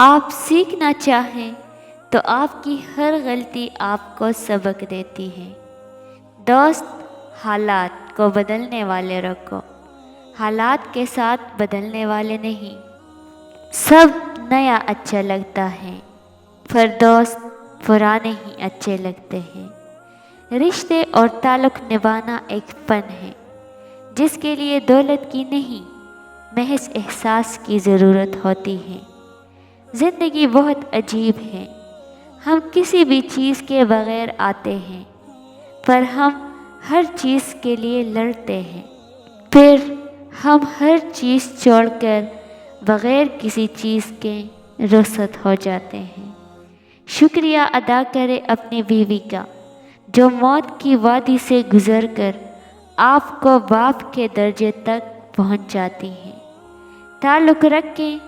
آپ سیکھنا چاہیں تو آپ کی ہر غلطی آپ کو سبق دیتی ہے۔ دوست، حالات کو بدلنے والے رکھو، حالات کے ساتھ بدلنے والے نہیں۔ سب نیا اچھا لگتا ہے، پر دوست پرانے ہی اچھے لگتے ہیں۔ رشتے اور تعلق نبھانا ایک فن ہے جس کے لیے دولت کی نہیں، محض احساس کی ضرورت ہوتی ہے۔ زندگی بہت عجیب ہے، ہم کسی بھی چیز کے بغیر آتے ہیں، پر ہم ہر چیز کے لیے لڑتے ہیں، پھر ہم ہر چیز چھوڑ کر بغیر کسی چیز کے رخصت ہو جاتے ہیں۔ شکریہ ادا کرے اپنی بیوی کا جو موت کی وادی سے گزر کر آپ کو باپ کے درجے تک پہنچ جاتی ہے۔ تعلق رکھیں،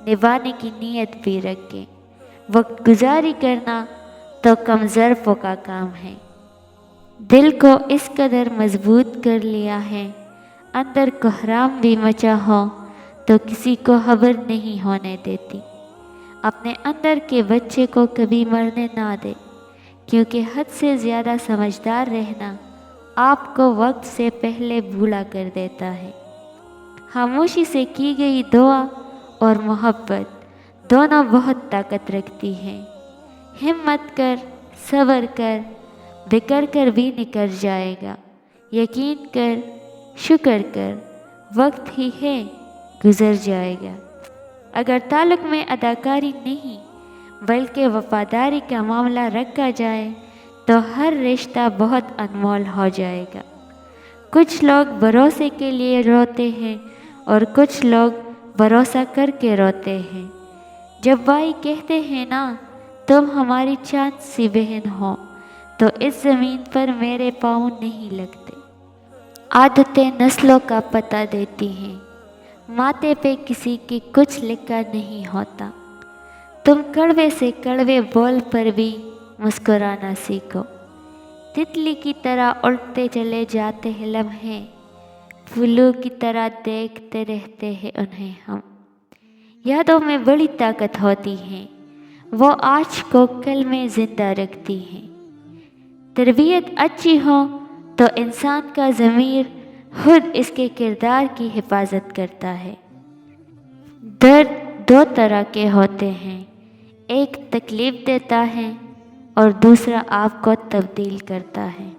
نبھانے کی نیت بھی رکھیں۔ وقت گزاری کرنا تو کم ظرفوں کا کام ہے۔ دل کو اس قدر مضبوط کر لیا ہے، اندر کوہرام بھی مچا ہو تو کسی کو خبر نہیں ہونے دیتی۔ اپنے اندر کے بچے کو کبھی مرنے نہ دے، کیونکہ حد سے زیادہ سمجھدار رہنا آپ کو وقت سے پہلے بھولا کر دیتا ہے۔ خاموشی سے کی گئی دعا اور محبت دونوں بہت طاقت رکھتی ہیں۔ ہمت کر، صبر کر، بکھر کر بھی نکل جائے گا۔ یقین کر، شکر کر، وقت ہی ہے گزر جائے گا۔ اگر تعلق میں اداکاری نہیں بلکہ وفاداری کا معاملہ رکھا جائے تو ہر رشتہ بہت انمول ہو جائے گا۔ کچھ لوگ بھروسے کے لیے روتے ہیں اور کچھ لوگ بھروسہ کر کے روتے ہیں۔ جب بھائی کہتے ہیں نا تم ہماری چاند سی بہن ہو، تو اس زمین پر میرے پاؤں نہیں لگتے۔ عادتیں نسلوں کا پتہ دیتی ہیں، ماتھے پہ کسی کی کچھ لکھا نہیں ہوتا۔ تم کڑوے سے کڑوے بول پر بھی مسکرانا سیکھو۔ تتلی کی طرح اڑتے چلے جاتے ہیں لمحے، پھولوں کی طرح دیکھتے رہتے ہیں انہیں ہم۔ یادوں میں بڑی طاقت ہوتی ہے، وہ آج کو کل میں زندہ رکھتی ہیں۔ تربیت اچھی ہو تو انسان کا ضمیر خود اس کے کردار کی حفاظت کرتا ہے۔ درد دو طرح کے ہوتے ہیں، ایک تکلیف دیتا ہے اور دوسرا آپ کو تبدیل کرتا ہے۔